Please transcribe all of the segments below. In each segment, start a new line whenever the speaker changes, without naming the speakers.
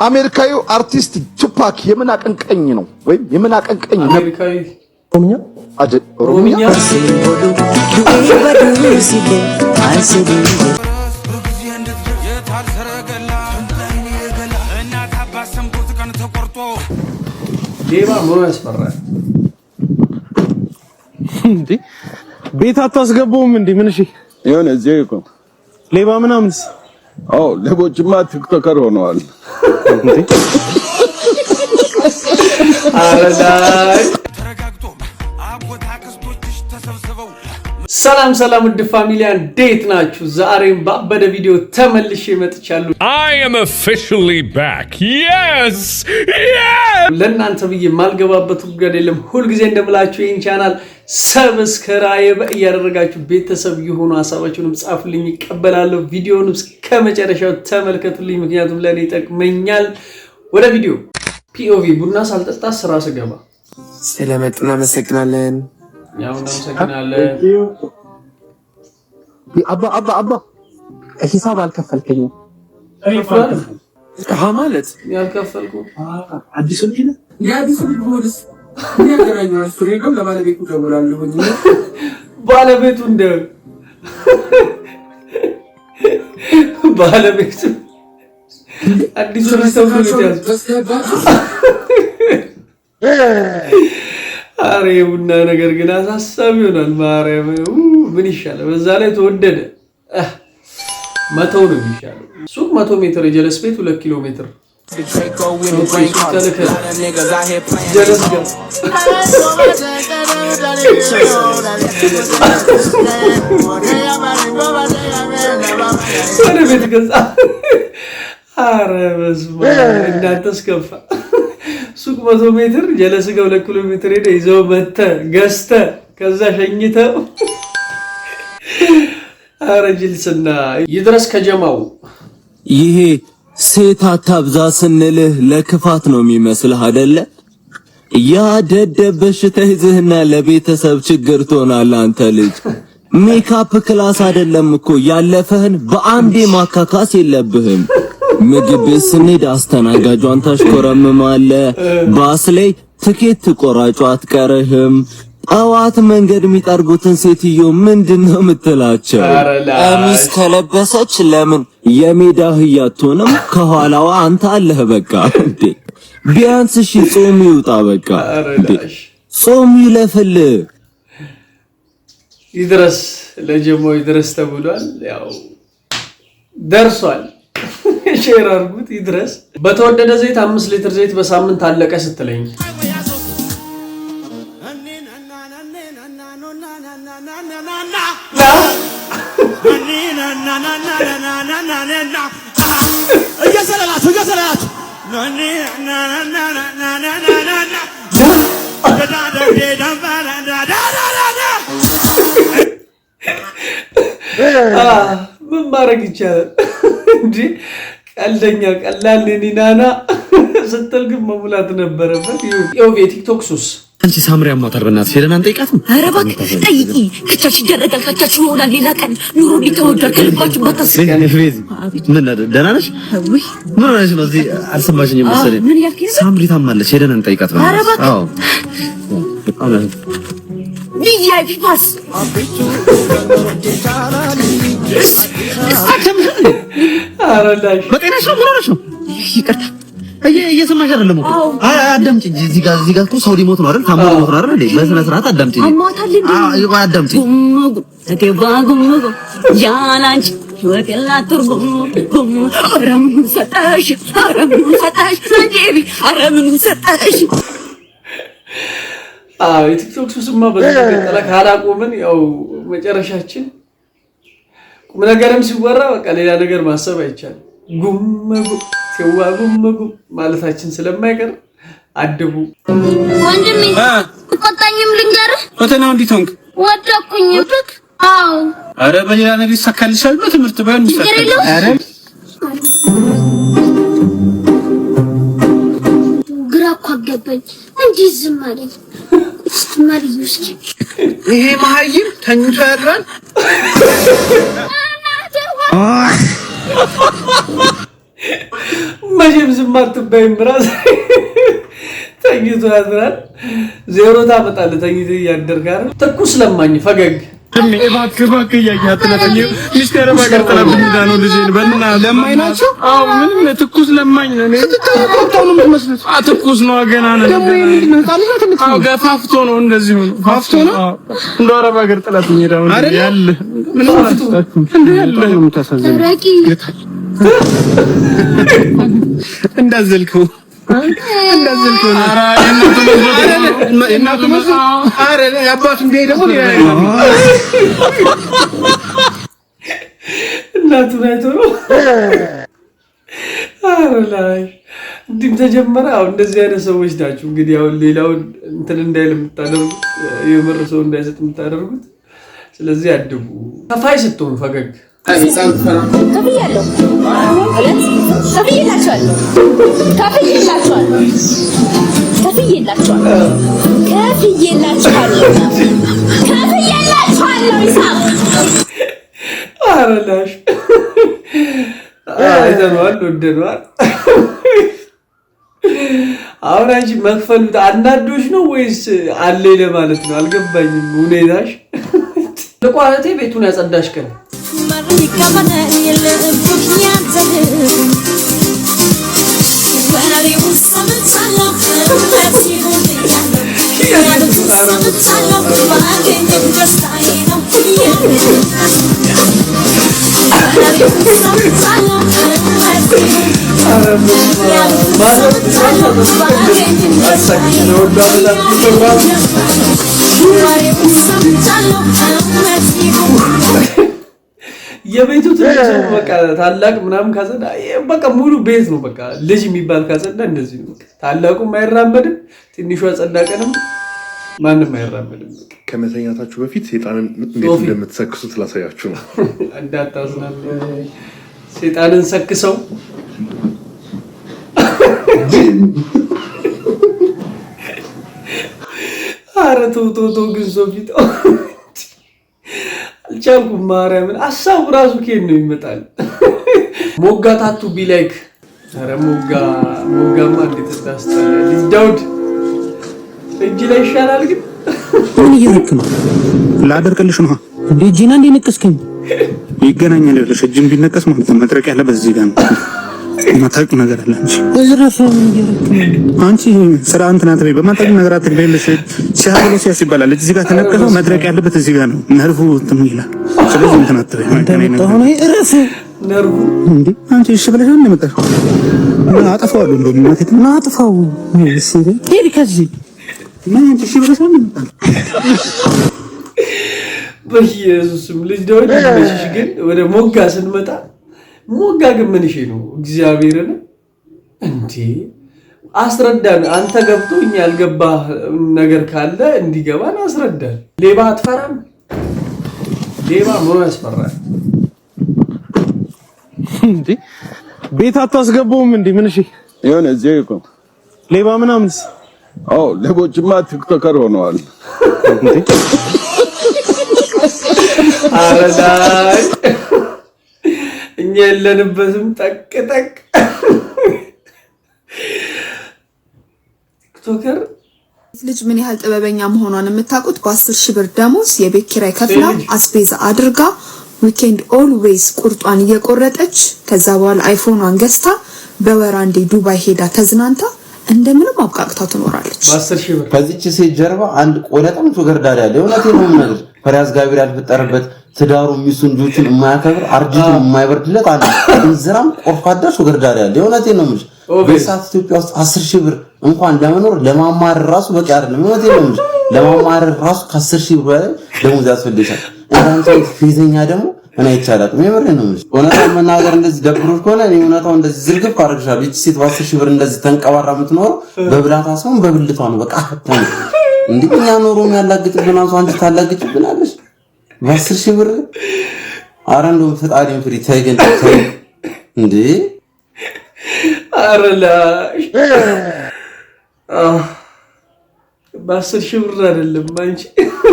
አሜሪካዊው አርቲስት ቱፓክ የምን አቀንቀኝ ነው ወይም የምን አቀንቀኝ ነው?
አሜሪካዊ
ኦሮሚያ
ሌባ ምን ያስፈራል
እንዴ? ቤት አታስገቡም እንዴ? ምን እሺ
የሆነ እዚህ እኮ
ሌባ ምናምንስ?
አዎ ሌቦችማ ቲክቶከር ሆነዋል።
አረዳይ ሰላም ሰላም ውድ ፋሚሊያ እንዴት ናችሁ? ዛሬም ባበደ ቪዲዮ ተመልሼ መጥቻለሁ።
I am officially back. Yes! Yes!
ለእናንተ ብዬ ማልገባበት ጉዳይ የለም። ሁል ጊዜ እንደምላችሁ ይህን ቻናል ሰብስክራይብ እያደረጋችሁ ቤተሰብ የሆኑ ሀሳባችሁንም ጻፉልኝ፣ ይቀበላለሁ። ቪዲዮውን እስከ መጨረሻው ተመልከቱልኝ፣ ምክንያቱም ለኔ ይጠቅመኛል። ወደ ቪዲዮ ፒኦቪ ቡና ሳልጠጣ ስራ ስገባ
ስለመጡና መሰግናለን።
ያው እናመሰግናለን።
አባ ሂሳብ አልከፈልከኝም። ማለት
ያልከፈልኩ
አዲስ ልጅ ነህ? የአዲስ ልጅ ፖሊስ ያገናኛል። ፍሬም ለባለቤቱ ደውላለሁ።
ባለቤቱ እንደ ባለቤቱ አዲስ ልጅ ተውሎ አሬ ቡና ነገር ግን አሳሳቢ ይሆናል። ማርያም ምን ይሻላል? በዛ ላይ ተወደደ። መተው ነው የሚሻለው። ሱቅ 100 ሜትር፣ የጀለስ ቤት 2 ኪሎ ሜትር። ጀለስ ጋር ወደ ቤት ገዛ። አረ በስመ አብ እናንተስ ከፋ። ሱቅ 100 ሜትር፣ ጀለስ ጋር 2 ኪሎ ሜትር ሄደ ይዘው መተህ ገዝተህ ከዛ ሸኝተው። አረ ጅልስና ይድረስ ከጀማው።
ይሄ ሴት አታብዛ ስንልህ ለክፋት ነው የሚመስልህ አይደለ? ያ ደደብ በሽታ ይዘህና ለቤተሰብ ችግር ትሆናለህ አንተ ልጅ። ሜካፕ ክላስ አይደለም እኮ ያለፈህን በአንዴ ማካካስ የለብህም። ምግብ ቤት ስንሄድ አስተናጋጇን ታሽኮረምማለህ። ባስ ላይ ትኬት ቆራጯ አትቀርህም። ጠዋት መንገድ የሚጠርጉትን ሴትዮ ምንድነው የምትላቸው? ቀሚስ ከለበሰች ለምን የሜዳ አህያ አትሆንም? ከኋላዋ አንተ አለህ። በቃ እንዴ ቢያንስ እሺ ጾም ይውጣ። በቃ እንዴ ጾም ይለፍል።
ይድረስ ለጀማው ይድረስ ተብሏል። ያው ደርሷል። ሼር አድርጉት። ይድረስ። በተወደደ ዘይት 5 ሊትር ዘይት በሳምንት አለቀ ስትለኝ ምን ማድረግ ይቻላል እንጂ ቀልደኛ ቀላል ኒናና ስትል ግን መሙላት ነበረበት። ይኸው የቲክቶክ ሱስ
አንቺ ሳምሪ አማታር በእናትሽ ሄደን አንጠይቃትም?
ኧረ እባክህ ጠይቂ። ክቻች ይደረጋል። ካቻችሁ ይሆናል። ሌላ ቀን ኑሮ ሊተወደድ ከልባችሁ ባታስቀ
ምን ደህና ነሽ?
ወይ
ምን ሆነሽ ነው? እዚህ አልሰማሽኝም መሰለኝ።
ምን ያልከኝ?
ሳምሪ ታማለች። ሄደን አንጠይቃት በእናትሽ። አዎ
ቪአይፒ ፓስ
አረዳሽ
በጤናሽ ነው? ምን ሆነሽ ነው?
ይቅርታ
እየሰማሽ አይደለም እኮ። አዳምጪ። እዚህ ጋር እኮ ሰው ሊሞት ነው አይደል? ታሞ ሊሞት ነው አይደል? በስነ ስርዓት አዳምጪ።
አማታል እንዴ?
አዳምጪ።
ተገባጉም ያላንቺ ወከላ ትርጉም አረም ሰጣሽ አንዴቢ አረም ሰጣሽ።
የቲክቶክ ሱስማ በዚህ ቀጠለ ካላቆምን ያው መጨረሻችን ቁም ነገርም ሲወራ በቃ ሌላ ነገር ማሰብ አይቻልም። ጉምጉ ሲዋጉምጉ ማለታችን ስለማይቀር አድቡ።
ወንድሜ ተቆጣኝም ልንገርህ።
ፈተናው እንዴት ሆንክ?
ወደኩኝ ብክ። አዎ
አረ በሌላ ነገር ይሳካልሻል። በትምህርት ባይሆን ይሳካል። አረ
ግራ እኮ አገባኝ። እንዴት ዝም አለኝ?
ይሄ መሀይም ተኝቶ ያድራል።
መቼም ዝም አትበይም ብራስ ተኝቶ ያድራል። ዜሮ ታመጣለህ ተኝቶ እያደርክ አይደል? ትኩስ ለማኝ ፈገግ
እባክህ እያያትለኝ ሚስተር ባገር ተላብኝ ዳኑ ልጅን በእና ለማኝ ናቸው። አዎ ምንም ትኩስ ለማኝ ነው። እኔ ተቆጣው ነው መስሎት ትኩስ ነው ገና ነው። አዎ ገፋፍቶ ነው እንደዚህ ነው። ፋፍቶ ነው እንደ አረብ ሀገር ተላብኝ ዳኑ ያለ ምንም አላስተካክም እንደ ያለ ነው የምታሳዝነው። እንዳዘልከው አራ እናቱ መስሎ አረ ያባቱ እንደ ደግሞ
እናቱ ናይቶ ነው አረላይ እንዲም ተጀመረ። አሁን እንደዚህ አይነት ሰዎች ናቸው እንግዲህ አሁን ሌላውን እንትን እንዳይል የምታደርጉት የመረሰው እንዳይሰጥ የምታደርጉት። ስለዚህ አድቡ ከፋይ ስትሆን ፈገግ አረላሽ አይተነዋል ወደነዋል። አሁን አንቺ መክፈሉ አናዶሽ ነው ወይስ አለ ለማለት ነው? አልገባኝም ሁኔታሽ። ለቋቴ ቤቱን ያጸዳሽ ከነ የቤቱ ትንሽ በቃ ታላቅ ምናምን ካጸዳ በቃ ሙሉ ቤት ነው። በቃ ልጅ የሚባል ካጸዳ እንደዚህ ነው። ታላቁም አይራመድም፣ ትንሹ አጸዳቀንም ማንም አይራመድም።
ከመተኛታችሁ በፊት ሰይጣንን እንዴት እንደምትሰክሱት ላሳያችሁ ነው።
እንዳታዝናኑ። ሰይጣንን ሰክሰው አረ ተው ግን ሶፊት አልቻልኩም። ማርያምን ሐሳቡ ራሱ ከየት ነው ይመጣል? ሞጋታቱ ቢላይክ አረ ሞጋማ እንዴት ታስጠላ። ልጅ ዳውድ እጅ ላይ ይሻላል ግን
ምን እየረክ ነው? ላደርቅልሽ ነው እንዴ? ጂና እንዴ ነቀስከኝ? ይገናኛል ያለሽ እጅም ቢነቀስ ማለት መድረቅ ያለበት እዚህ ጋር ነው። ማታውቅ ነገር አለ እንጂ እዝራፍ ምን እየረክ ነው? አንቺ ስራ እንትና ተበይ በማታውቅ ነገር አትግለልሽ። ሲያብሎሲያስ ይባላል እዚህ ጋር ተነቀሰው መድረቅ ያለበት እዚህ ጋር ነው። ነርፉ እንትን ይላል። ስለዚህ እንትና ተበይ ማይገናኝ ነገር ነው። እረፍ
ነርፉ እንዴ
አንቺ እሺ ብለሽ ነው የመጣሽው? አጠፋዋለሁ እንደውም ማለት ነው። አጠፋው እሺ ሄድ ከዚህ ምን አንቺ እሺ ብለሽ ነው የመጣሽው?
በኢየሱስም ልጅ ዳውድ ልጅሽ ግን ወደ ሞጋ ስንመጣ ሞጋ ግን ምን እሺ ነው እግዚአብሔርን እንዴ አስረዳን። አንተ ገብቶኝ ያልገባ ነገር ካለ እንዲገባን አስረዳን። ሌባ አትፈራም? ሌባ ምን ያስፈራል
እንዴ? ቤት አታስገቡም እንዴ? ምን እሺ
የሆነ እዚህ እኮ
ሌባ ምናምንስ?
አዎ ሌቦችማ ቲክቶከር ሆነዋል።
አረዳይ እኛ የለንበትም። ጠቅ ቲክቶከር
ልጅ ምን ያህል ጥበበኛ መሆኗን የምታውቁት በ10,000 ብር ደሞዝ የቤት ኪራይ ከፍላ አስቤዛ አድርጋ ዊኬንድ ኦልዌይስ ቁርጧን እየቆረጠች ከዛ በኋላ አይፎኗን ገዝታ በወር አንዴ ዱባይ ሄዳ ተዝናንታ እንደምንም አብቃቅታ ትኖራለች።
በ10,000 ብር
ከዚህች ሴት ጀርባ አንድ ቆለጠም ሱገርዳሪ አለ። እውነቴን ነው የምነግርሽ። ፈሪሃስ ጋቢር ያልፈጠረበት ትዳሩ ሚስቱን ልጆቹን የማያከብር አርጅቱን የማይበርድለት አንድ እንዝራም ቆርፋዳ ሱገርዳሪ አለ። እውነቴን ነው የምልሽ። በሳት ኢትዮጵያ ውስጥ 10,000 ብር እንኳን ለመኖር ለማማረር ራሱ በቂ አይደለም። እውነቴን ነው የምልሽ። ለማማረር ራሱ ከ10,000 ብር በላይ ደሞዝ ያስፈልግሻል። እንዳንተ ፊዘኛ ደግሞ እና ይቻላል። የምሬን ነው የምልሽ። እውነታውን መናገር እንደዚህ ደብሮሽ ከሆነ እኔ እውነታውን እንደዚህ ዝርግፍ አድርግሻለሁ። እቺ ሴት በ10,000 ብር እንደዚህ ተንቀባራ የምትኖረው በብላታ ሳይሆን በብልቷ ነው። በቃ እንዴኛ ኖሮ የሚያላግጥብን አንተ አንቺ ታላግጭብናለሽ በ10,000 ብር። ኧረ እንደው ፈጣሪን ፍሪ ተይ ግን ተይ እንዴ! ኧረ ላሽ
በ10 ሺህ ብር አይደለም አንቺ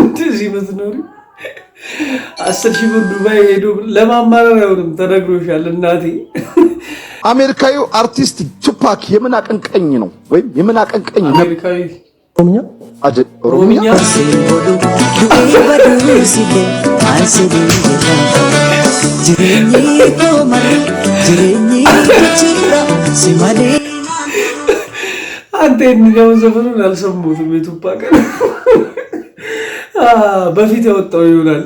እንደዚህ ምትኖሪ 10 ሺህ ብር ዱባይ ሄዶ ለማማረር አይሆንም ተነግሮሻል እናቴ
አሜሪካዊው አርቲስት ቱፓክ የምን አቀንቀኝ ነው ወይም የምን አቀንቀኝ ነው
አሜሪካዊ
ኦሮምኛ
አንተ የሚለው ዘፈኑን አልሰሙትም የቱፓክ በፊት ያወጣው ይሆናል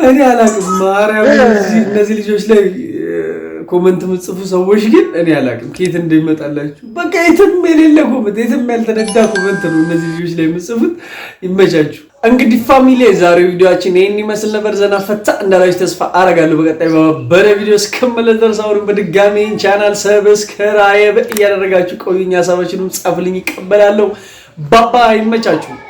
እኔ አላቅም ማርያም እነዚህ ልጆች ላይ ኮሜንት ምጽፉ ሰዎች ግን እኔ አላቅም ከየት እንደሚመጣላችሁ በቃ የትም የሌለ ኮሜንት የትም ያልተነዳ ኮሜንት ነው እነዚህ ልጆች ላይ ምጽፉት ይመቻችሁ እንግዲህ ፋሚሊ ዛሬው ቪዲዮአችን ይሄን ይመስል ነበር ዘና ፈታ እንዳላችሁ ተስፋ አረጋለሁ በቀጣይ በበረ ቪዲዮ እስከምንመለስ ድረስ አሁንም በድጋሚ ቻናል ሰብስክራይብ እያደረጋችሁ ቆዩኝ ሀሳባችሁንም ጻፉልኝ ይቀበላለሁ ባባ ይመቻችሁ